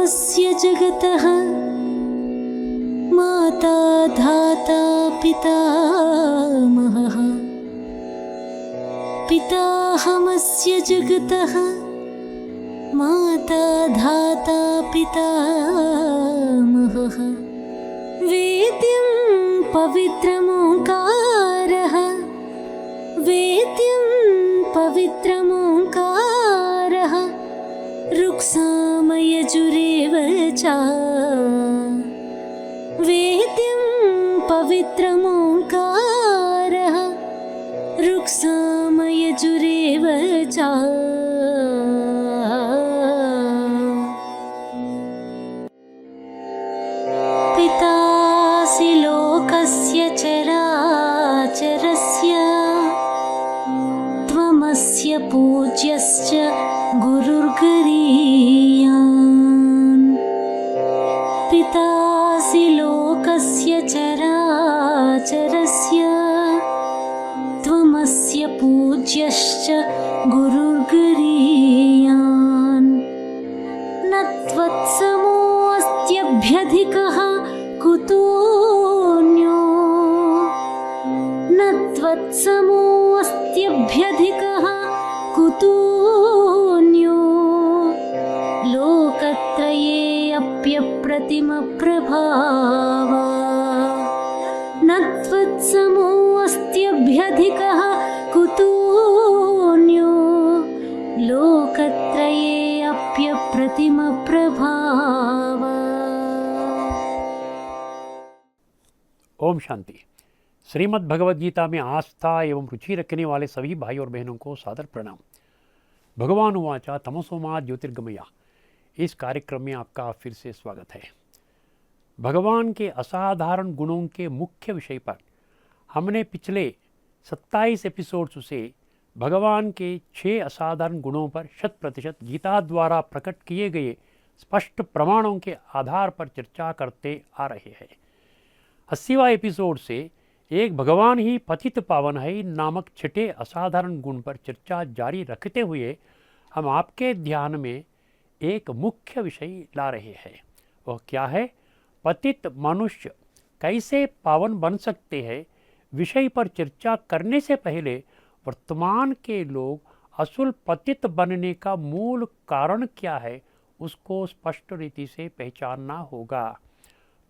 पिताहमस्य जगतः माता धाता पितामहः। पिताहमस्य जगतः माता धाता पितामहः। वेद्यं पवित्रमोङ्कारः वेद्यं पवित्रमोङ्कारः ऋक्सामयजुरेव च। वेद्यं पवित्रमोङ्कारः ऋक्सामयजुरेव च। पितासि लोकस्य चराचरस्य त्वमस्य पूज्यश्च गुरुर्गरीयान्। पितासि लोकस्य चराचरस्य त्वमस्य पूज्यश्च गुरुर्गरीयान्। न त्वत्समोऽस्त्यभ्यधिकः कुतोऽन्यो न त्वत्समोऽस्त्यभ्यधिकः कुतोऽन्यो लोकत्रयेऽप्यप्रतिमप्रभाव। न त्वत्समोऽस्त्यभ्यधिकः कुतोऽन्यो लोकत्रयेऽप्यप्रतिमप्रभाव। ओम शांति। श्रीमद् भगवद गीता में आस्था एवं रुचि रखने वाले सभी भाई और बहनों को सादर प्रणाम। भगवान उवाचा तमसोमा ज्योतिर्गमया, इस कार्यक्रम में आपका फिर से स्वागत है। भगवान के असाधारण गुणों के मुख्य विषय पर हमने पिछले 27 एपिसोड्स से भगवान के 6 असाधारण गुणों पर 100% गीता द्वारा प्रकट किए गए स्पष्ट प्रमाणों के आधार पर चर्चा करते आ रहे हैं। 80वां एपिसोड से एक भगवान ही पतित पावन है नामक 6ठे असाधारण गुण पर चर्चा जारी रखते हुए हम आपके ध्यान में एक मुख्य विषय ला रहे हैं। वह क्या है? पतित मनुष्य कैसे पावन बन सकते हैं विषय पर चर्चा करने से पहले वर्तमान के लोग असुल पतित बनने का मूल कारण क्या है उसको स्पष्ट रीति से पहचानना होगा।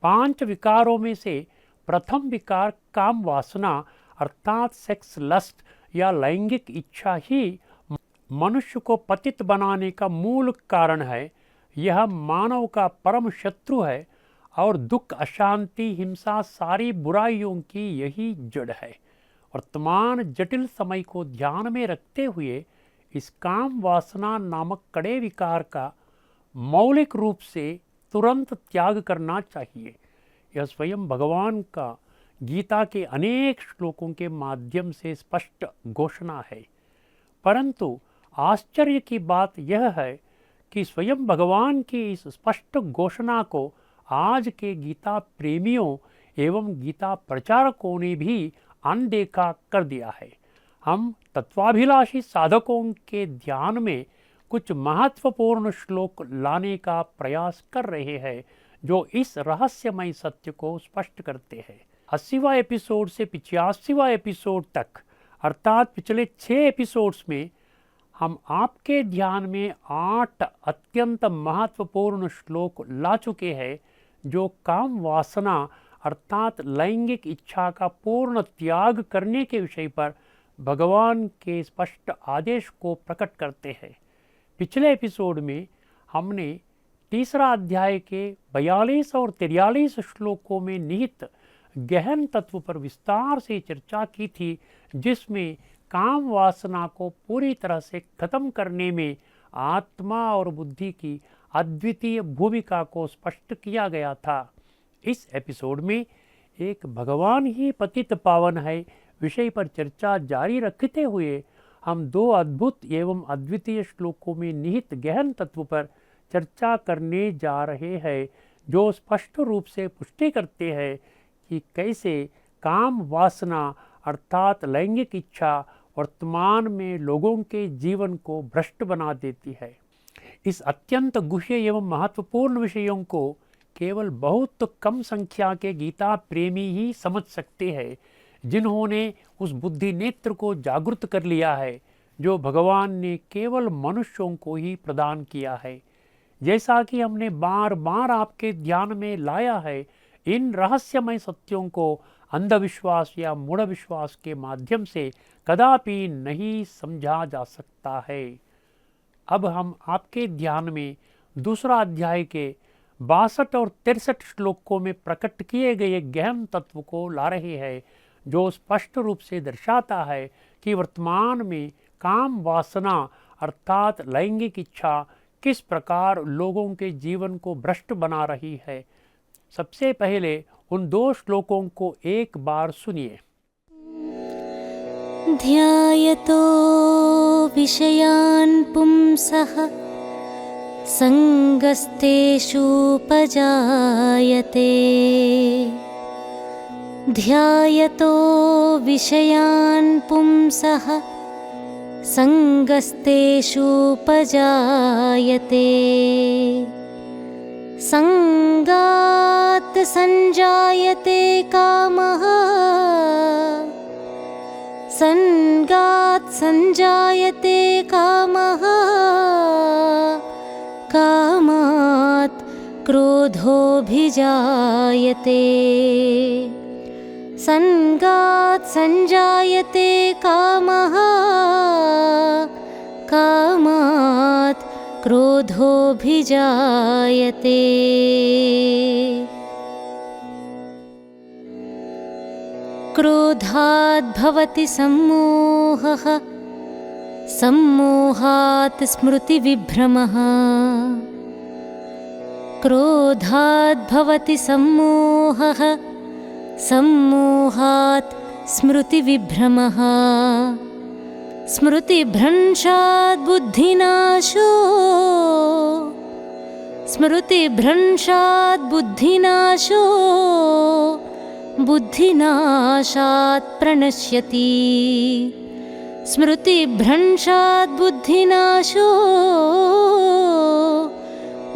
5 विकारों में से प्रथम विकार काम वासना अर्थात सेक्स लस्ट या लैंगिक इच्छा ही मनुष्य को पतित बनाने का मूल कारण है। यह मानव का परम शत्रु है और दुख, अशांति, हिंसा, सारी बुराइयों की यही जड़ है। वर्तमान जटिल समय को ध्यान में रखते हुए इस काम वासना नामक कड़े विकार का मौलिक रूप से तुरंत त्याग करना चाहिए। यह स्वयं भगवान का गीता के अनेक श्लोकों के माध्यम से स्पष्ट घोषणा है। परंतु आश्चर्य की बात यह है कि स्वयं भगवान की इस स्पष्ट घोषणा को आज के गीता प्रेमियों एवं गीता प्रचारकों ने भी अनदेखा कर दिया है। हम तत्वाभिलाषी साधकों के ध्यान में कुछ महत्वपूर्ण श्लोक लाने का प्रयास कर रहे हैं जो इस रहस्यमय सत्य को स्पष्ट करते हैं। 80वां एपिसोड से 85वां एपिसोड तक अर्थात पिछले 6 एपिसोड्स में हम आपके ध्यान में 8 अत्यंत महत्वपूर्ण श्लोक ला चुके हैं जो काम वासना अर्थात लैंगिक इच्छा का पूर्ण त्याग करने के विषय पर भगवान के स्पष्ट आदेश को प्रकट करते हैं। पिछले एपिसोड में हमने तीसरा अध्याय के 42 और 43 श्लोकों में निहित गहन तत्व पर विस्तार से चर्चा की थी, जिसमें काम वासना को पूरी तरह से खत्म करने में आत्मा और बुद्धि की अद्वितीय भूमिका को स्पष्ट किया गया था। इस एपिसोड में एक भगवान ही पतित पावन है विषय पर चर्चा जारी रखते हुए हम 2 अद्भुत एवं अद्वितीय श्लोकों में निहित गहन तत्व पर चर्चा करने जा रहे हैं जो स्पष्ट रूप से पुष्टि करते हैं कि कैसे काम वासना अर्थात लैंगिक इच्छा वर्तमान में लोगों के जीवन को भ्रष्ट बना देती है। इस अत्यंत गुह्य एवं महत्वपूर्ण विषयों को केवल बहुत कम संख्या के गीता प्रेमी ही समझ सकते हैं, जिन्होंने उस बुद्धि नेत्र को जागृत कर लिया है जो भगवान ने केवल मनुष्यों को ही प्रदान किया है। जैसा कि हमने बार बार आपके ध्यान में लाया है, इन रहस्यमय सत्यों को अंधविश्वास या मूढ़ विश्वास के माध्यम से कदापि नहीं समझा जा सकता है। अब हम आपके ध्यान में दूसरा अध्याय के 62 और 63 श्लोकों में प्रकट किए गए गहन तत्व को ला रहे हैं, जो स्पष्ट रूप से दर्शाता है कि वर्तमान में काम वासना अर्थात लैंगिक इच्छा किस प्रकार लोगों के जीवन को भ्रष्ट बना रही है। सबसे पहले उन 2 श्लोकों को एक बार सुनिए। ध्यायतो विषयान् पुंसः संगस्तेषुपजायते। ध्यायतो विषयान् पुंसः संगस्तेषुपजायते। संगात् संजायते कामः। संगात् संजायते कामः। कामात् क्रोधोऽभिजायते। संगात् संजायते कामः। कामात् क्रोधोऽभिजायते। क्रोधात् भवति सम्मोहः। सम्मोहात् स्मृतिविभ्रमः। क्रोधात् भवति सम्मोहः। सम्मोहात् स्मृतिविभ्रमः। स्मृतिभ्रंशात् बुद्धिनाशो। स्मृतिभ्रंशात् बुद्धिनाशो। बुद्धिनाशात् प्रणश्यति। स्मृतिभ्रंशात् बुद्धिनाशो।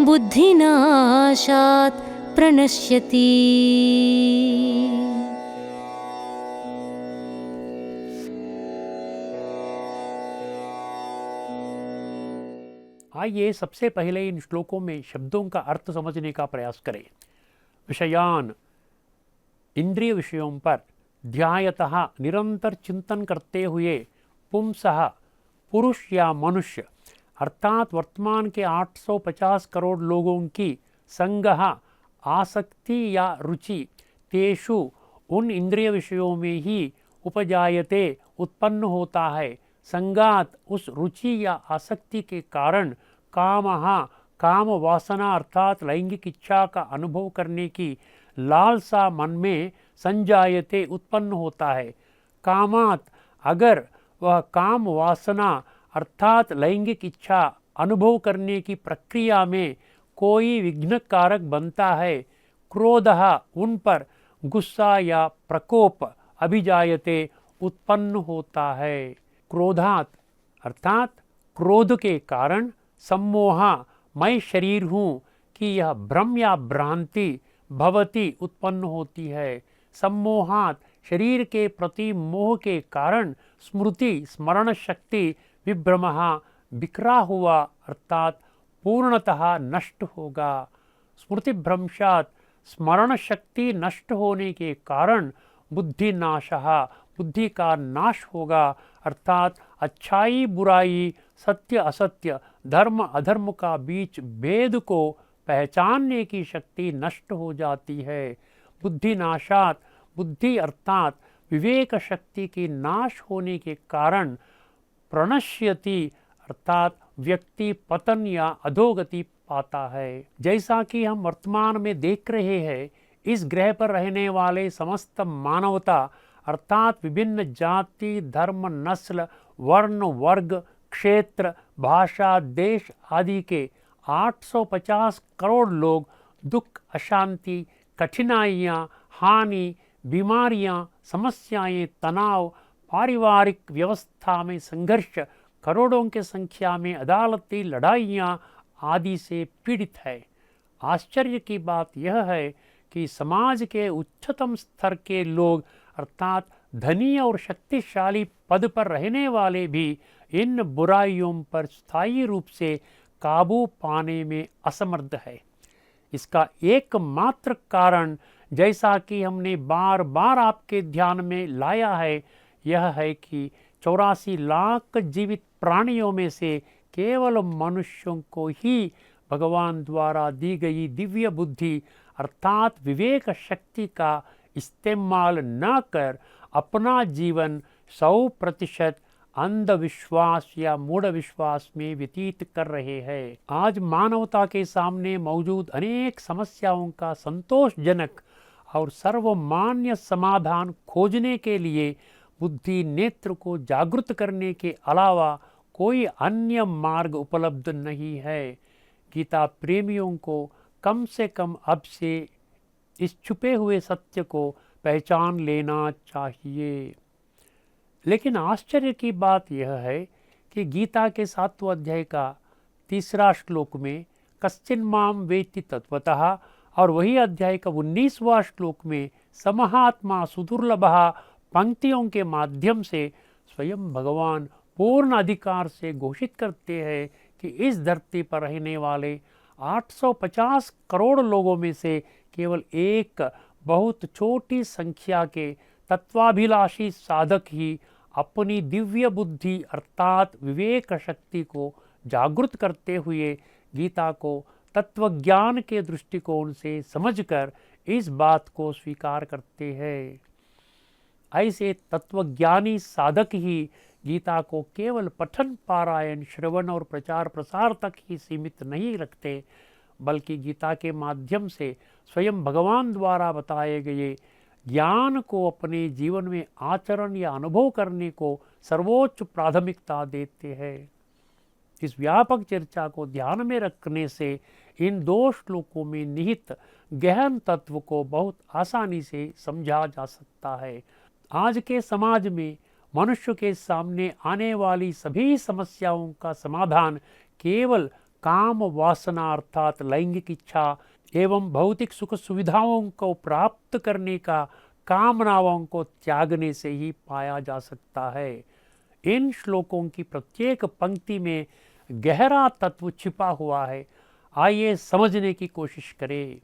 बुद्धिनाशात् प्रणश्यति। आइए सबसे पहले इन श्लोकों में शब्दों का अर्थ समझने का प्रयास करें। विषयान इंद्रिय विषयों पर ध्यायतः निरंतर चिंतन करते हुए पुंसः पुरुष या मनुष्य अर्थात वर्तमान के 850 करोड़ लोगों की संगह आसक्ति या रुचि तेषु उन इंद्रिय विषयों में ही उपजायते उत्पन्न होता है। संगात उस रुचि या आसक्ति के कारण कामः काम वासना अर्थात लैंगिक इच्छा का अनुभव करने की लालसा मन में संजायते उत्पन्न होता है। कामात अगर वह काम वासना अर्थात लैंगिक इच्छा अनुभव करने की प्रक्रिया में कोई विघ्न कारक बनता है, क्रोधः उन पर गुस्सा या प्रकोप अभिजायते उत्पन्न होता है। क्रोधात अर्थात क्रोध के कारण सम्मोह मैं शरीर हूँ कि यह भ्रम या भ्रांति भवति उत्पन्न होती है। सम्मोहात शरीर के प्रति मोह के कारण स्मृति स्मरण शक्ति विभ्रमः बिखरा हुआ अर्थात पूर्णतः नष्ट होगा। स्मृति भ्रंशात स्मरण शक्ति नष्ट होने के कारण बुद्धि नाशः बुद्धि का नाश होगा अर्थात अच्छाई बुराई सत्य असत्य धर्म अधर्म का बीच भेद को पहचानने की शक्ति नष्ट हो जाती है। बुद्धि नाशात बुद्धि अर्थात विवेक शक्ति की नाश होने के कारण प्रणश्यति अर्थात व्यक्ति पतन या अधोगति पाता है। जैसा कि हम वर्तमान में देख रहे हैं, इस ग्रह पर रहने वाले समस्त मानवता अर्थात विभिन्न जाति धर्म नस्ल वर्ण वर्ग क्षेत्र भाषा देश आदि के 850 करोड़ लोग दुख अशांति कठिनाइयाँ हानि बीमारियाँ समस्याएं तनाव पारिवारिक व्यवस्था में संघर्ष करोड़ों के संख्या में अदालती लड़ाइयाँ आदि से पीड़ित है। आश्चर्य की बात यह है कि समाज के उच्चतम स्तर के लोग अर्थात धनी और शक्तिशाली पद पर रहने वाले भी इन बुराइयों पर स्थायी रूप से काबू पाने में असमर्थ है। इसका एकमात्र कारण, जैसा कि हमने बार बार आपके ध्यान में लाया है, यह है कि 84 लाख जीवित प्राणियों में से केवल मनुष्यों को ही भगवान द्वारा दी गई दिव्य बुद्धि अर्थात विवेक शक्ति का इस्तेमाल न कर अपना जीवन 100% अंधविश्वास या मूढ़ विश्वास में व्यतीत कर रहे हैं। आज मानवता के सामने मौजूद अनेक समस्याओं का संतोषजनक और सर्वमान्य समाधान खोजने के लिए बुद्धि नेत्र को जागृत करने के अलावा कोई अन्य मार्ग उपलब्ध नहीं है। गीता प्रेमियों को कम से कम अब से इस छुपे हुए सत्य को पहचान लेना चाहिए। लेकिन आश्चर्य की बात यह है कि गीता के 7वें अध्याय का 3 श्लोक में कश्चिन माम वेत्ति तत्वतः और वही अध्याय का 19वां श्लोक में समहात्मा सुदुर्लभः पंक्तियों के माध्यम से स्वयं भगवान पूर्ण अधिकार से घोषित करते हैं कि इस धरती पर रहने वाले 850 करोड़ लोगों में से केवल एक बहुत छोटी संख्या के तत्वाभिलाषी साधक ही अपनी दिव्य बुद्धि अर्थात विवेक शक्ति को जागृत करते हुए गीता को तत्वज्ञान के दृष्टिकोण से समझकर इस बात को स्वीकार करते हैं। ऐसे तत्वज्ञानी साधक ही गीता को केवल पठन पारायण श्रवण और प्रचार प्रसार तक ही सीमित नहीं रखते, बल्कि गीता के माध्यम से स्वयं भगवान द्वारा बताए गए ज्ञान को अपने जीवन में आचरण या अनुभव करने को सर्वोच्च प्राथमिकता देते हैं। इस व्यापक चर्चा को ध्यान में रखने से इन 2 श्लोकों में निहित गहन तत्व को बहुत आसानी से समझा जा सकता है। आज के समाज में मनुष्य के सामने आने वाली सभी समस्याओं का समाधान केवल काम वासना अर्थात लैंगिक इच्छा एवं भौतिक सुख सुविधाओं को प्राप्त करने का कामनाओं को त्यागने से ही पाया जा सकता है। इन श्लोकों की प्रत्येक पंक्ति में गहरा तत्व छिपा हुआ है। आइए समझने की कोशिश करें।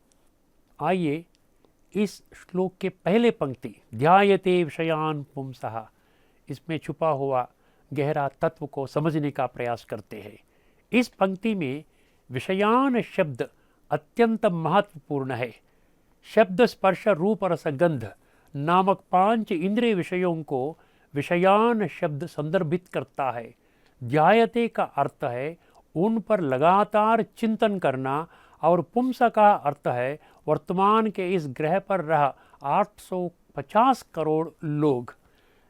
आइए इस श्लोक के पहले पंक्ति ध्यायते विषयान पुंसः, इसमें छुपा हुआ गहरा तत्व को समझने का प्रयास करते हैं। इस पंक्ति में विषयान शब्द अत्यंत महत्वपूर्ण है। शब्द स्पर्श रूप रस गंध नामक 5 इंद्रिय विषयों को विषयान शब्द संदर्भित करता है। ध्यायते का अर्थ है उन पर लगातार चिंतन करना और पुंस का अर्थ है वर्तमान के इस ग्रह पर रह 850 करोड़ लोग।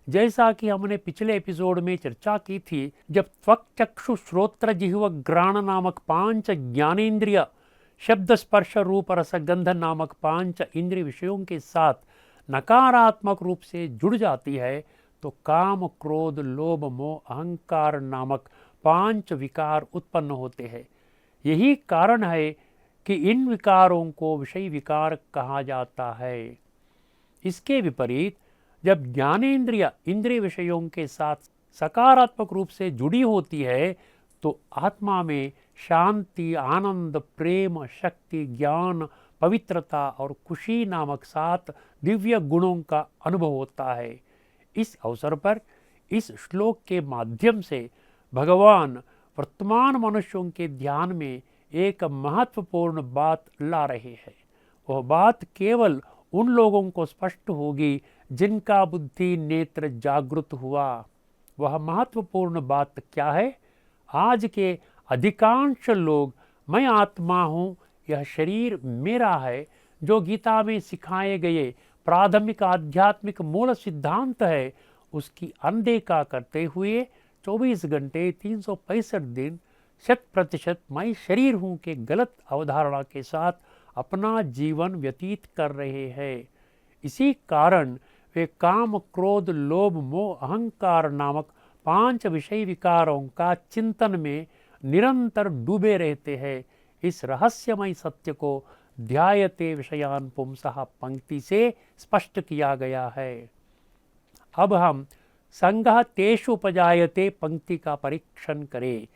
जैसा कि हमने पिछले एपिसोड में चर्चा की थी, जब त्वक चक्षु श्रोत्र जिह्वा घ्राण नामक 5 ज्ञानेन्द्रिय शब्द स्पर्श रूप रस गंध नामक 5 इंद्रिय विषयों के साथ नकारात्मक रूप से जुड़ जाती है, तो काम क्रोध लोभ मोह अहंकार नामक 5 विकार उत्पन्न होते हैं। यही कारण है कि इन विकारों को विषय विकार कहा जाता है। इसके विपरीत जब ज्ञानेन्द्रिय इंद्रिय विषयों के साथ सकारात्मक रूप से जुड़ी होती है, तो आत्मा में शांति आनंद प्रेम शक्ति ज्ञान पवित्रता और खुशी नामक 7 दिव्य गुणों का अनुभव होता है। इस अवसर पर इस श्लोक के माध्यम से भगवान वर्तमान मनुष्यों के ध्यान में एक महत्वपूर्ण बात ला रहे हैं। वह बात केवल उन लोगों को स्पष्ट होगी जिनका बुद्धि नेत्र जागृत हुआ। वह महत्वपूर्ण बात क्या है? आज के अधिकांश लोग मैं आत्मा हूँ, यह शरीर मेरा है, जो गीता में सिखाए गए प्राथमिक आध्यात्मिक मूल सिद्धांत है, उसकी अनदेखा करते हुए 24 घंटे 365 दिन 100% मैं शरीर हूँ के गलत अवधारणा के साथ अपना जीवन व्यतीत कर रहे हैं। इसी कारण वे काम क्रोध लोभ मोह अहंकार नामक 5 विषय विकारों का चिंतन में निरंतर डूबे रहते हैं। इस रहस्यमय सत्य को ध्यायते विषयान पुंसः पंक्ति से स्पष्ट किया गया है। अब हम संगः तेषु उपजायते पंक्ति का परीक्षण करें।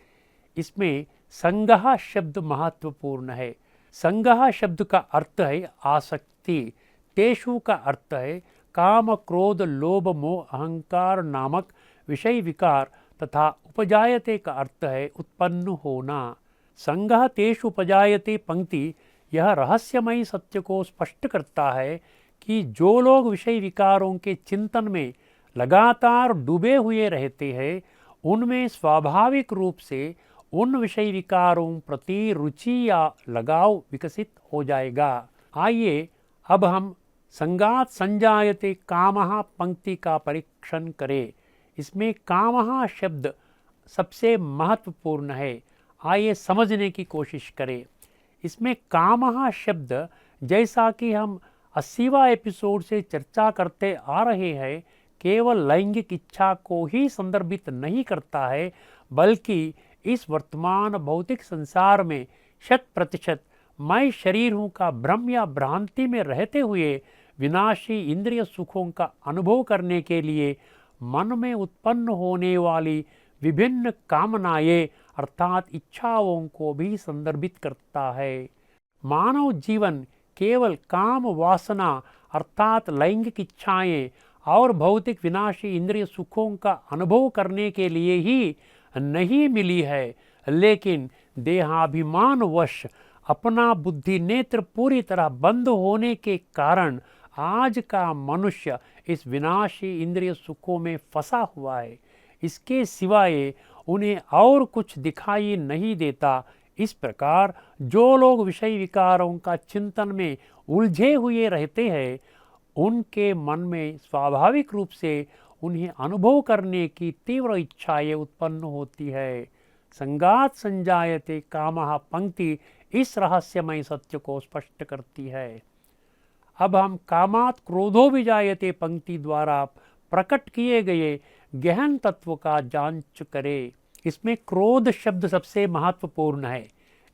इसमें संगः शब्द महत्वपूर्ण है। संगः शब्द का अर्थ है आसक्ति, तेषु का अर्थ है काम क्रोध लोभ मोह अहंकार नामक विषय विकार तथा उपजायते का अर्थ है उत्पन्न होना। संगः तेषु उपजायते पंक्ति यह रहस्यमय सत्य को स्पष्ट करता है कि जो लोग विषय विकारों के चिंतन में लगातार डूबे हुए रहते हैं, उनमें स्वाभाविक रूप से उन विषय विकारों प्रति रुचि या लगाव विकसित हो जाएगा। आइए अब हम संगात संजायते कामः पंक्ति का परीक्षण करें। इसमें कामः शब्द सबसे महत्वपूर्ण है। आइए समझने की कोशिश करें। इसमें कामः शब्द, जैसा कि हम 80वां एपिसोड से चर्चा करते आ रहे हैं, केवल लैंगिक इच्छा को ही संदर्भित नहीं करता है, बल्कि इस वर्तमान भौतिक संसार में 100% मैं शरीर हूँ का भ्रम या भ्रांति में रहते हुए विनाशी इंद्रिय सुखों का अनुभव करने के लिए मन में उत्पन्न होने वाली विभिन्न कामनाएं अर्थात इच्छाओं को भी संदर्भित करता है। मानव जीवन केवल काम वासना अर्थात लैंगिक इच्छाएं और भौतिक विनाशी इंद्रिय सुखों का अनुभव करने के लिए ही नहीं मिली है, लेकिन देहाभिमानवश अपना बुद्धि नेत्र पूरी तरह बंद होने के कारण आज का मनुष्य इस विनाशी इंद्रिय सुखों में फंसा हुआ है। इसके सिवाय उन्हें और कुछ दिखाई नहीं देता। इस प्रकार जो लोग विषय विकारों का चिंतन में उलझे हुए रहते हैं, उनके मन में स्वाभाविक रूप से उन्हें अनुभव करने की तीव्र इच्छाएं उत्पन्न होती है। संगात संजायते कामः पंक्ति इस रहस्यमय सत्य को स्पष्ट करती है। अब हम कामात् क्रोधो विजायते पंक्ति द्वारा प्रकट किए गए गहन तत्व का जांच करें। इसमें क्रोध शब्द सबसे महत्वपूर्ण है।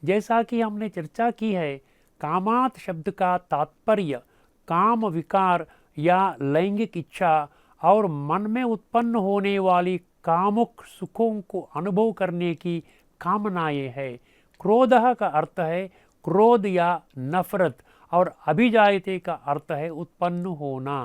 जैसा कि हमने चर्चा की है, कामात् शब्द का तात्पर्य काम विकार या लैंगिक इच्छा और मन में उत्पन्न होने वाली कामुक सुखों को अनुभव करने की कामनाएं है। क्रोधः का अर्थ है क्रोध या नफरत और अभिजायते का अर्थ है उत्पन्न होना।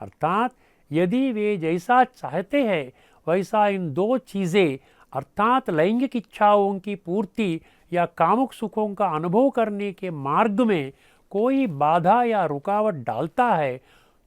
अर्थात यदि वे जैसा चाहते हैं वैसा इन दो चीज़ें अर्थात लैंगिक इच्छाओं की पूर्ति या कामुक सुखों का अनुभव करने के मार्ग में कोई बाधा या रुकावट डालता है,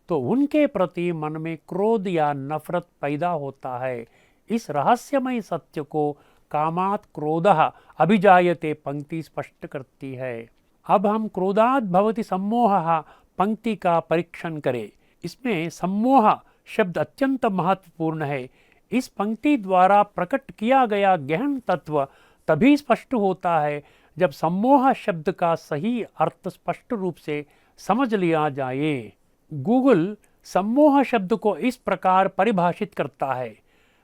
तो उनके प्रति मन में क्रोध या नफरत पैदा होता है। इस रहस्यमय सत्य को कामात् क्रोधः अभिजायते पंक्ति स्पष्ट करती है। अब हम क्रोधात् भवति सम्मोहः पंक्ति का परीक्षण करें। इसमें सम्मोह शब्द अत्यंत महत्वपूर्ण है। इस पंक्ति द्वारा प्रकट किया गया गहन तत्व तभी स्पष्ट होता है जब सम्मोह शब्द का सही अर्थ स्पष्ट रूप से समझ लिया जाए। गूगल सम्मोह शब्द को इस प्रकार परिभाषित करता है: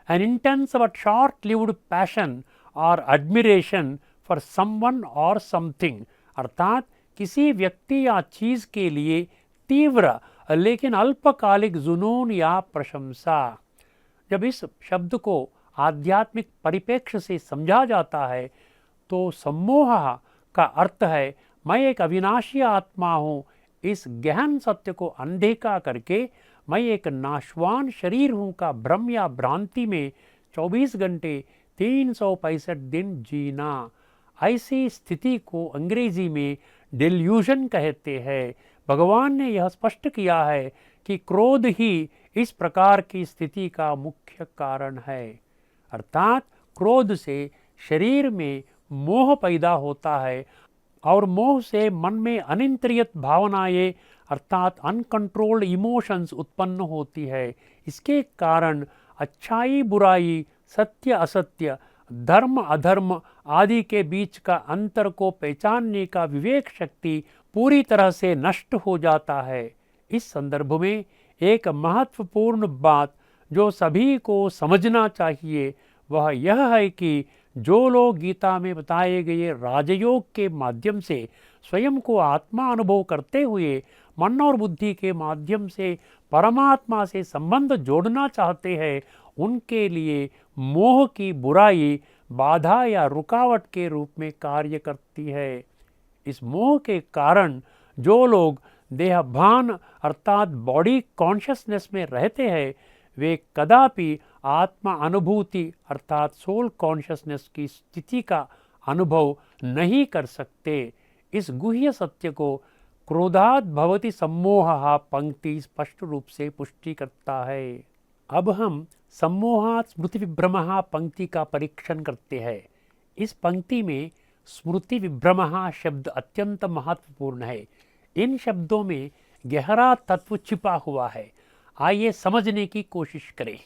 N intense but short lived passion और एडमिरेशन फॉर समवन और समथिंग, अर्थात किसी व्यक्ति या चीज के लिए तीव्र लेकिन अल्पकालिक जुनून या प्रशंसा। जब इस शब्द को आध्यात्मिक परिप्रेक्ष्य से समझा जाता है तो सम्मोह का अर्थ है मैं एक अविनाशी आत्मा हूँ। इस गहन सत्य को अनदेखा करके मैं एक नाशवान शरीर हूँ का भ्रम या भ्रांति में 24 घंटे 365 दिन जीना। ऐसी स्थिति को अंग्रेजी में डेल्यूजन कहते हैं। भगवान ने यह स्पष्ट किया है कि क्रोध ही इस प्रकार की स्थिति का मुख्य कारण है। अर्थात क्रोध से शरीर में मोह पैदा होता है और मोह से मन में अनियंत्रित भावनाएं अर्थात अनकंट्रोल्ड इमोशंस उत्पन्न होती है। इसके कारण अच्छाई बुराई, सत्य असत्य, धर्म अधर्म आदि के बीच का अंतर को पहचानने का विवेक शक्ति पूरी तरह से नष्ट हो जाता है। इस संदर्भ में एक महत्वपूर्ण बात जो सभी को समझना चाहिए वह यह है कि जो लोग गीता में बताए गए राजयोग के माध्यम से स्वयं को आत्मा अनुभव करते हुए मन और बुद्धि के माध्यम से परमात्मा से संबंध जोड़ना चाहते हैं, उनके लिए मोह की बुराई बाधा या रुकावट के रूप में कार्य करती है। इस मोह के कारण जो लोग देहभान अर्थात बॉडी कॉन्शियसनेस में रहते हैं, वे कदापि आत्मा अनुभूति अर्थात सोल कॉन्शियसनेस की स्थिति का अनुभव नहीं कर सकते। इस गुह्य सत्य को क्रोधात् भवति सम्मोहः पंक्ति स्पष्ट रूप से पुष्टि करता है। अब हम सम्मोहात् स्मृति विभ्रमः पंक्ति का परीक्षण करते हैं। इस पंक्ति में स्मृति विभ्रमः शब्द अत्यंत महत्वपूर्ण है। इन शब्दों में गहरा तत्व छिपा हुआ है। आइए समझने की कोशिश करें।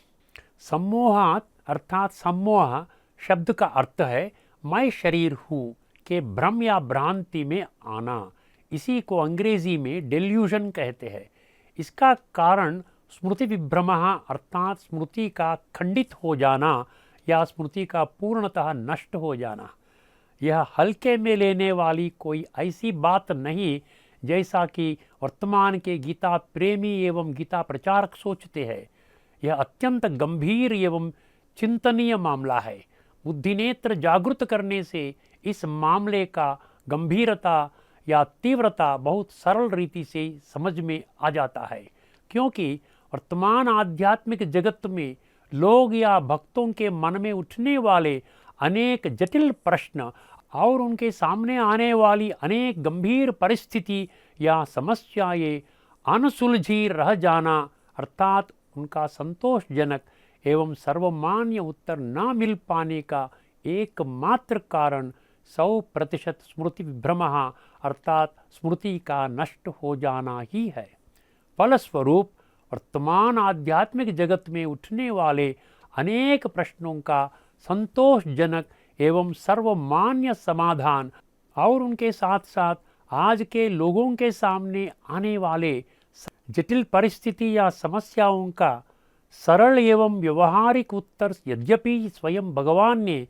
सम्मोहात् अर्थात सम्मोह शब्द का अर्थ है मैं शरीर हूँ के भ्रम या भ्रांति में आना। इसी को अंग्रेजी में डेल्यूजन कहते हैं। इसका कारण स्मृति विभ्रमः अर्थात स्मृति का खंडित हो जाना या स्मृति का पूर्णतः नष्ट हो जाना। यह हल्के में लेने वाली कोई ऐसी बात नहीं जैसा कि वर्तमान के गीता प्रेमी एवं गीता प्रचारक सोचते हैं। यह अत्यंत गंभीर एवं चिंतनीय मामला है। बुद्धिनेत्र जागृत करने से इस मामले का गंभीरता या तीव्रता बहुत सरल रीति से समझ में आ जाता है, क्योंकि वर्तमान आध्यात्मिक जगत में लोग या भक्तों के मन में उठने वाले अनेक जटिल प्रश्न और उनके सामने आने वाली अनेक गंभीर परिस्थिति या समस्याएं अनसुलझी रह जाना अर्थात उनका संतोषजनक एवं सर्वमान्य उत्तर न मिल पाने का एकमात्र कारण 100% स्मृति विभ्रमः अर्थात स्मृति का नष्ट हो जाना ही है। फलस्वरूप वर्तमान आध्यात्मिक जगत में उठने वाले अनेक प्रश्नों का संतोषजनक एवं सर्वमान्य समाधान और उनके साथ साथ आज के लोगों के सामने आने वाले जटिल परिस्थिति या समस्याओं का सरल एवं व्यवहारिक उत्तर यद्यपि स्वयं भगवान ने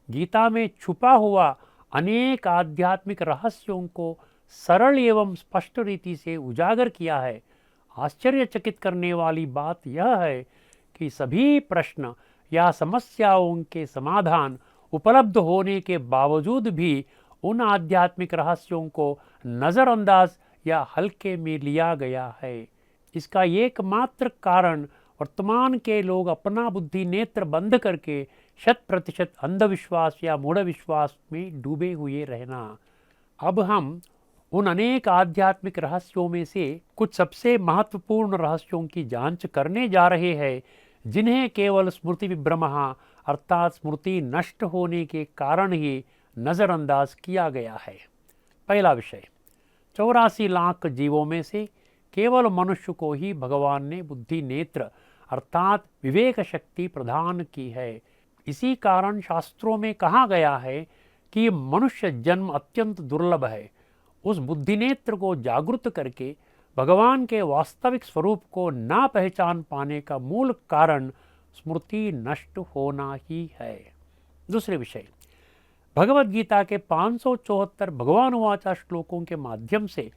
गीता में छुपा हुआ अनेक आध्यात्मिक रहस्यों को सरल एवं स्पष्ट रीति से उजागर किया है। आश्चर्यचकित करने वाली बात यह है कि सभी प्रश्न या समस्याओं के समाधान उपलब्ध होने के बावजूद भी उन आध्यात्मिक रहस्यों को नज़रअंदाज या हल्के में लिया गया है। इसका एकमात्र कारण वर्तमान के लोग अपना बुद्धि नेत्र बंद करके 100% अंधविश्वास या मूढ़ विश्वास में डूबे हुए रहना। अब हम उन अनेक आध्यात्मिक रहस्यों में से कुछ सबसे महत्वपूर्ण रहस्यों की जांच करने जा रहे हैं, जिन्हें केवल स्मृति विभ्रमः अर्थात स्मृति नष्ट होने के कारण ही नज़रअंदाज किया गया है। पहला विषय, 84 लाख जीवों में से केवल मनुष्य को ही भगवान ने बुद्धि नेत्र अर्थात विवेक शक्ति प्रदान की है। इसी कारण शास्त्रों में कहा गया है कि मनुष्य जन्म अत्यंत दुर्लभ है। उस बुद्धिनेत्र को जागृत करके भगवान के वास्तविक स्वरूप को ना पहचान पाने का मूल कारण स्मृति नष्ट होना ही है। दूसरे विषय, भगवद गीता के 574 भगवान वाचा श्लोकों के माध्यम से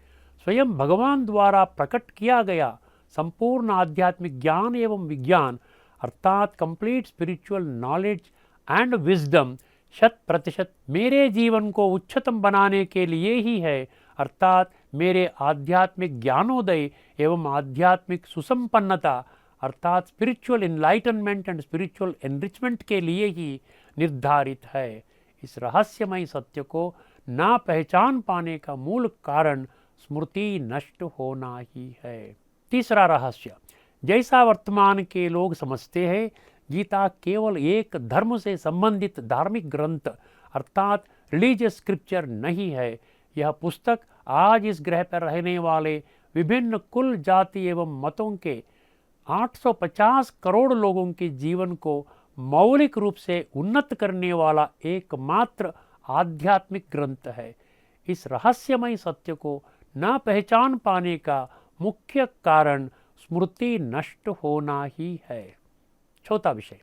स्वयं भगवान द्वारा प्रकट किया गया संपूर्ण आध्यात्मिक ज्ञान एवं विज्ञान अर्थात complete spiritual knowledge and wisdom 100% मेरे जीवन को उच्चतम बनाने के लिए ही है, अर्थात मेरे आध्यात्मिक ज्ञानोदय एवं आध्यात्मिक सुसंपन्नता अर्थात spiritual enlightenment and spiritual enrichment के लिए ही निर्धारित है। इस रहस्यमय सत्य को ना पहचान पाने का मूल कारण स्मृति नष्ट होना ही है। तीसरा रहस्य, जैसा वर्तमान के लोग समझते हैं, गीता केवल एक धर्म से संबंधित धार्मिक ग्रंथ अर्थात रिलीजियस स्क्रिप्चर नहीं है। यह पुस्तक आज इस ग्रह पर रहने वाले विभिन्न कुल जाति एवं मतों के 850 करोड़ लोगों के जीवन को मौलिक रूप से उन्नत करने वाला एकमात्र आध्यात्मिक ग्रंथ है। इस रहस्यमय सत्य को न पहचान पाने का मुख्य कारण स्मृति नष्ट होना ही है। चौथा विषय,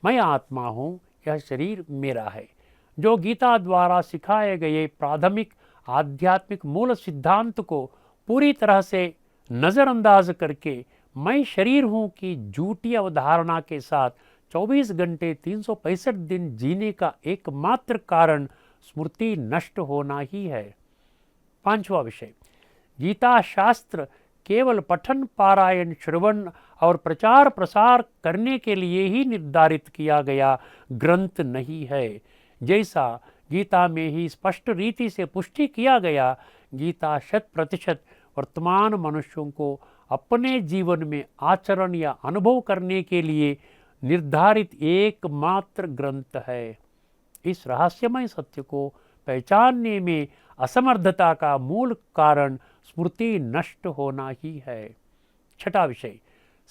मैं आत्मा हूँ यह शरीर मेरा है। जो गीता द्वारा सिखाए गए प्राथमिक आध्यात्मिक मूल सिद्धांत को पूरी तरह से नज़रअंदाज करके मैं शरीर हूँ की झूठी अवधारणा के साथ 24 घंटे 365 दिन जीने का एकमात्र कारण स्मृति नष्ट होना ही है। 5वां विषय, गीता शास्त्र केवल पठन पारायण श्रवण और प्रचार प्रसार करने के लिए ही निर्धारित किया गया ग्रंथ नहीं है। जैसा गीता में ही स्पष्ट रीति से पुष्टि किया गया, गीता 100% वर्तमान मनुष्यों को अपने जीवन में आचरण या अनुभव करने के लिए निर्धारित एकमात्र ग्रंथ है। इस रहस्यमय सत्य को पहचानने में असमर्थता का मूल कारण स्मृति नष्ट होना ही है। 6वां विषय,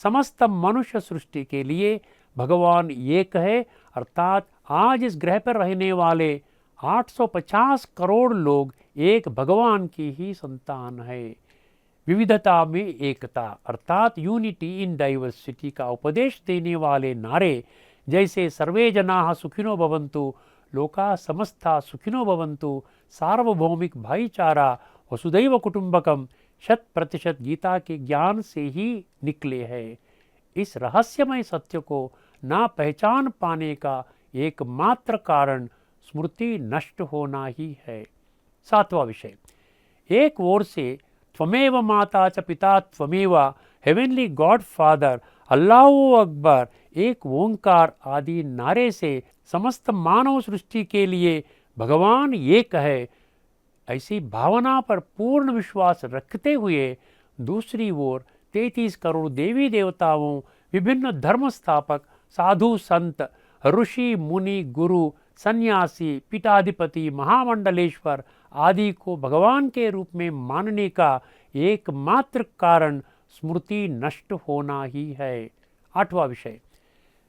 समस्त मनुष्य सृष्टि के लिए भगवान एक है, अर्थात आज इस ग्रह पर रहने वाले 850 करोड़ लोग एक भगवान की ही संतान है। विविधता में एकता अर्थात यूनिटी इन डाइवर्सिटी का उपदेश देने वाले नारे जैसे सर्वे जनाः सुखिनो भवन्तु, लोका समस्ता सुखिनो भवन्तु, सार्वभौमिक भाईचारा, वसुधैव कुटुंबकम 100% गीता के ज्ञान से ही निकले हैं। इस रहस्यमय सत्य को ना पहचान पाने का एकमात्र कारण स्मृति नष्ट होना ही है। 7वां विषय, एक ओर से त्वमेव माता च पिता त्वमेव, हेवनली गॉड फादर, अल्लाहु अकबर, एक ओंकार आदि नारे से समस्त मानव सृष्टि के लिए भगवान एक है, ऐसी भावना पर पूर्ण विश्वास रखते हुए दूसरी ओर 33 करोड़ देवी देवताओं, विभिन्न धर्म स्थापक, साधु संत, ऋषि मुनि, गुरु, सन्यासी, पीठाधिपति, महामंडलेश्वर आदि को भगवान के रूप में मानने का एकमात्र कारण स्मृति नष्ट होना ही है। 8वां विषय,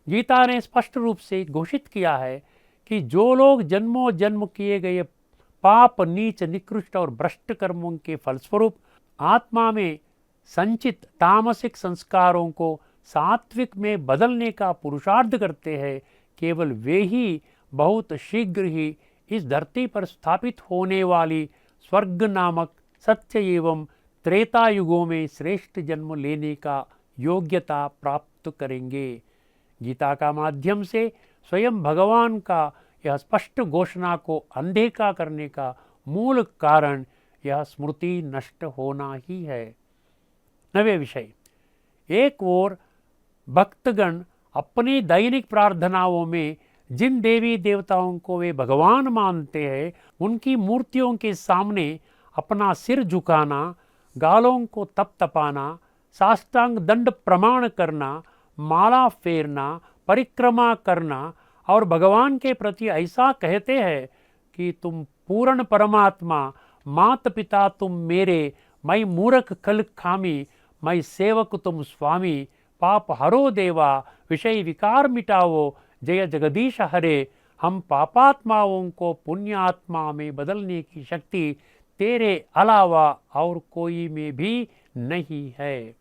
गीता ने स्पष्ट रूप से घोषित किया है कि जो लोग जन्मों जन्म किए गए पाप, नीच, निकृष्ट और भ्रष्ट कर्मों के फलस्वरूप आत्मा में संचित तामसिक संस्कारों को सात्विक में बदलने का पुरुषार्थ करते हैं, केवल वे ही बहुत शीघ्र ही इस धरती पर स्थापित होने वाली स्वर्ग नामक सत्य एवं त्रेता युगों में श्रेष्ठ जन्म लेने का योग्यता प्राप्त करेंगे। गीता का माध्यम से स्वयं भगवान का यह स्पष्ट घोषणा को अनदेखा करने का मूल कारण यह स्मृति नष्ट होना ही है। 9वें विषय, एक ओर भक्तगण अपनी दैनिक प्रार्थनाओं में जिन देवी देवताओं को वे भगवान मानते हैं, उनकी मूर्तियों के सामने अपना सिर झुकाना, गालों को तपतपाना, साष्टांग दंड प्रमाण करना, माला फेरना, परिक्रमा करना और भगवान के प्रति ऐसा कहते हैं कि तुम पूर्ण परमात्मा, मात पिता तुम मेरे, मैं मूर्ख कल खामी, मैं सेवक तुम स्वामी, पाप हरो देवा, विषय विकार मिटाओ, जय जगदीश हरे, हम पापात्माओं को पुण्यात्मा में बदलने की शक्ति तेरे अलावा और कोई में भी नहीं है।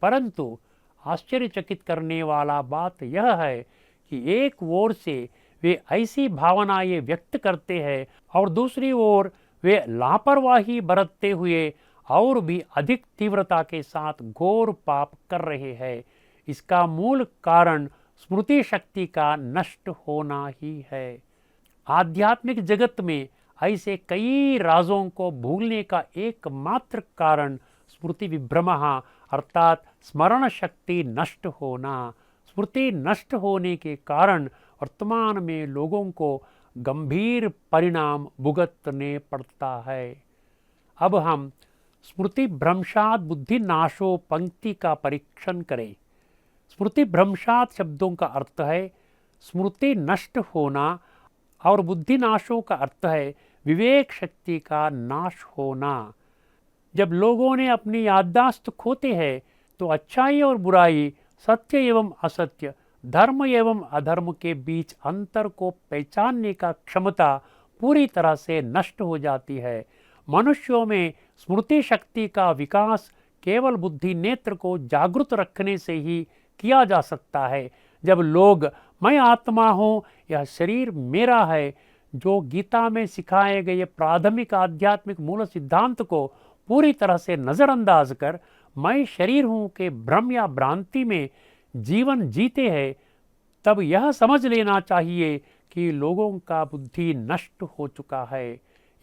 परंतु आश्चर्यचकित करने वाला बात यह है कि एक ओर से वे ऐसी भावनाएं व्यक्त करते हैं और दूसरी ओर वे लापरवाही बरतते हुए और भी अधिक तीव्रता के साथ घोर पाप कर रहे हैं। इसका मूल कारण स्मृति शक्ति का नष्ट होना ही है। आध्यात्मिक जगत में ऐसे कई राजों को भूलने का एकमात्र कारण स्मृति विभ्रमः अर्थात स्मरण शक्ति नष्ट होना। स्मृति नष्ट होने के कारण वर्तमान में लोगों को गंभीर परिणाम भुगतने पड़ता है। अब हम स्मृति भ्रंशात बुद्धि नाशो पंक्ति का परीक्षण करें। स्मृति भ्रंशात शब्दों का अर्थ है स्मृति नष्ट होना और बुद्धि नाशों का अर्थ है विवेक शक्ति का नाश होना। जब लोगों ने अपनी याददाश्त खोते हैं तो अच्छाई और बुराई, सत्य एवं असत्य, धर्म एवं अधर्म के बीच अंतर को पहचानने का क्षमता पूरी तरह से नष्ट हो जाती है। मनुष्यों में स्मृति शक्ति का विकास केवल बुद्धि नेत्र को जागृत रखने से ही किया जा सकता है। जब लोग मैं आत्मा हूँ, यह शरीर मेरा है, जो गीता में सिखाए गए प्राथमिक आध्यात्मिक मूल सिद्धांत को पूरी तरह से नज़रअंदाज कर मैं शरीर हूँ के भ्रम या भ्रांति में जीवन जीते हैं, तब यह समझ लेना चाहिए कि लोगों का बुद्धि नष्ट हो चुका है।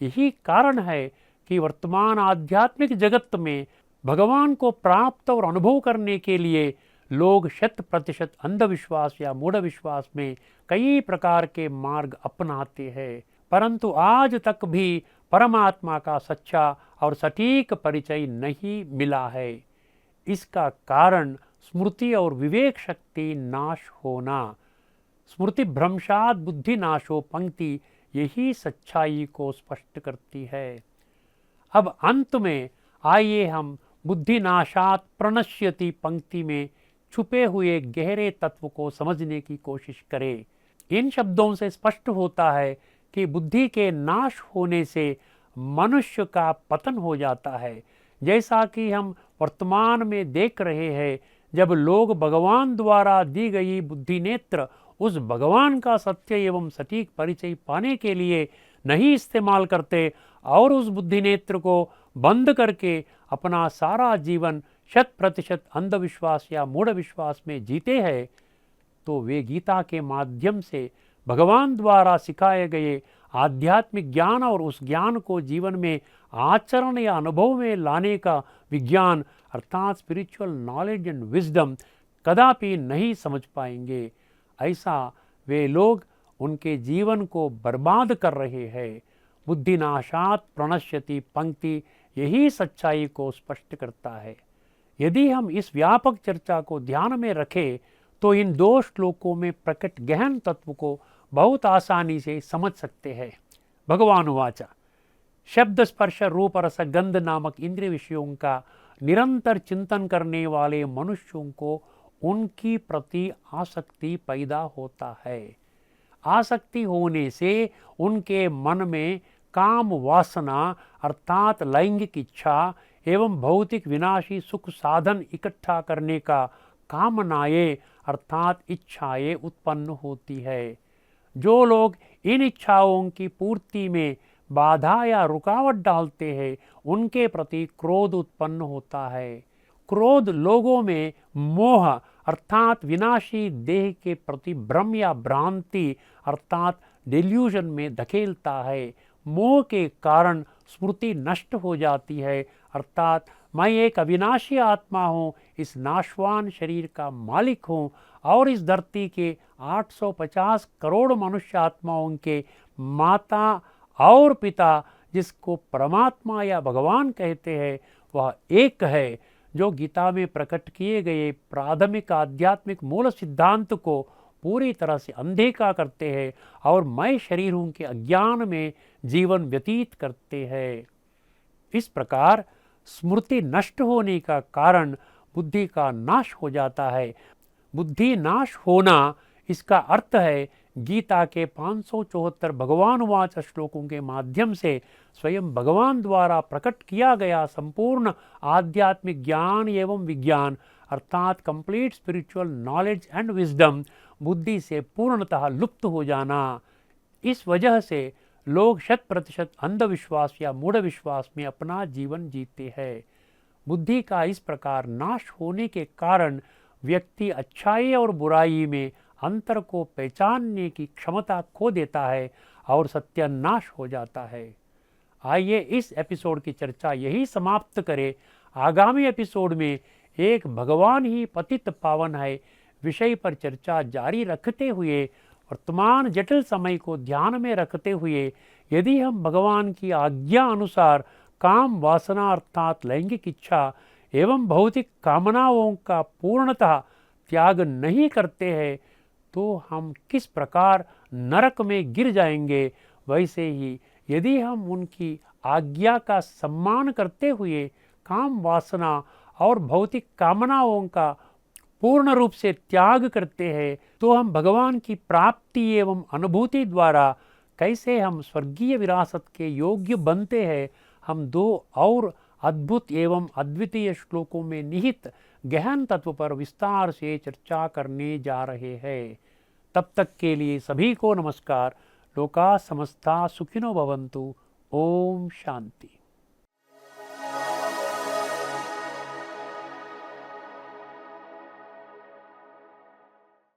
यही कारण है कि वर्तमान आध्यात्मिक जगत में भगवान को प्राप्त और अनुभव करने के लिए लोग 100% अंधविश्वास या मूढ़ विश्वास में कई प्रकार के मार्ग अपनाते हैं, परंतु आज तक भी परमात्मा का सच्चा और सटीक परिचय नहीं मिला है। इसका कारण स्मृति और विवेक शक्ति नाश होना। स्मृति भ्रंशात बुद्धि नाशो पंक्ति यही सच्चाई को स्पष्ट करती है। अब अंत में आइए हम बुद्धि नाशात प्रणश्यति पंक्ति में छुपे हुए गहरे तत्व को समझने की कोशिश करें। इन शब्दों से स्पष्ट होता है कि बुद्धि के नाश होने से मनुष्य का पतन हो जाता है, जैसा कि हम वर्तमान में देख रहे हैं। जब लोग भगवान द्वारा दी गई बुद्धि नेत्र उस भगवान का सत्य एवं सटीक परिचय पाने के लिए नहीं इस्तेमाल करते और उस बुद्धि नेत्र को बंद करके अपना सारा जीवन 100% अंधविश्वास या मूढ़ विश्वास में जीते हैं, तो वे गीता के माध्यम से भगवान द्वारा सिखाए गए आध्यात्मिक ज्ञान और उस ज्ञान को जीवन में आचरण या अनुभव में लाने का विज्ञान अर्थात स्पिरिचुअल नॉलेज एंड विजडम कदापि नहीं समझ पाएंगे। ऐसा वे लोग उनके जीवन को बर्बाद कर रहे हैं। बुद्धिनाशात प्रणश्यति पंक्ति यही सच्चाई को स्पष्ट करता है। यदि हम इस व्यापक चर्चा को ध्यान में रखें तो इन 2 श्लोकों में प्रकट गहन तत्व को बहुत आसानी से समझ सकते हैं। भगवान उवाच शब्द स्पर्श रूप रस गंध नामक इंद्रिय विषयों का निरंतर चिंतन करने वाले मनुष्यों को उनकी प्रति आसक्ति पैदा होता है। आसक्ति होने से उनके मन में काम वासना अर्थात लैंगिक इच्छा एवं भौतिक विनाशी सुख साधन इकट्ठा करने का कामनाएं अर्थात इच्छाएं उत्पन्न होती है। जो लोग इन इच्छाओं की पूर्ति में बाधा या रुकावट डालते हैं उनके प्रति क्रोध उत्पन्न होता है। क्रोध लोगों में मोह अर्थात विनाशी देह के प्रति भ्रम या भ्रांति अर्थात डिल्यूजन में धकेलता है। मोह के कारण स्मृति नष्ट हो जाती है अर्थात मैं एक अविनाशी आत्मा हूँ, इस नाशवान शरीर का मालिक हूँ और इस धरती के 850 करोड़ मनुष्य आत्माओं के माता और पिता जिसको परमात्मा या भगवान कहते हैं वह एक है, जो गीता में प्रकट किए गए प्राथमिक आध्यात्मिक मूल सिद्धांत को पूरी तरह से अनदेखा करते हैं और मैं शरीर हूँ के अज्ञान में जीवन व्यतीत करते हैं। इस प्रकार स्मृति नष्ट होने का कारण बुद्धि का नाश हो जाता है। बुद्धि नाश होना इसका अर्थ है गीता के 574 भगवान वाच श्लोकों के माध्यम से स्वयं भगवान द्वारा प्रकट किया गया संपूर्ण आध्यात्मिक ज्ञान एवं विज्ञान अर्थात complete spiritual knowledge and wisdom बुद्धि से पूर्णतः लुप्त हो जाना। इस वजह से लोग 100% अंधविश्वास या मूढ़ विश्वास में अपना जीवन जीते हैं। बुद्धि का इस प्रकार नाश होने के कारण व्यक्ति अच्छाई और बुराई में अंतर को पहचानने की क्षमता खो देता है और सत्यानाश हो जाता है। आइए इस एपिसोड की चर्चा यही समाप्त करें। आगामी एपिसोड में एक भगवान ही पतित पावन है विषय पर चर्चा जारी रखते हुए वर्तमान जटिल समय को ध्यान में रखते हुए यदि हम भगवान की आज्ञा अनुसार काम वासना अर्थात लैंगिक इच्छा एवं भौतिक कामनाओं का पूर्णतः त्याग नहीं करते हैं तो हम किस प्रकार नरक में गिर जाएंगे। वैसे ही यदि हम उनकी आज्ञा का सम्मान करते हुए काम वासना और भौतिक कामनाओं का पूर्ण रूप से त्याग करते हैं तो हम भगवान की प्राप्ति एवं अनुभूति द्वारा कैसे हम स्वर्गीय विरासत के योग्य बनते हैं। हम 2 और अद्भुत एवं अद्वितीय श्लोकों में निहित गहन तत्व पर विस्तार से चर्चा करने जा रहे हैं। तब तक के लिए सभी को नमस्कार। लोका समस्ता सुखिनो भवन्तु। ओम शांति।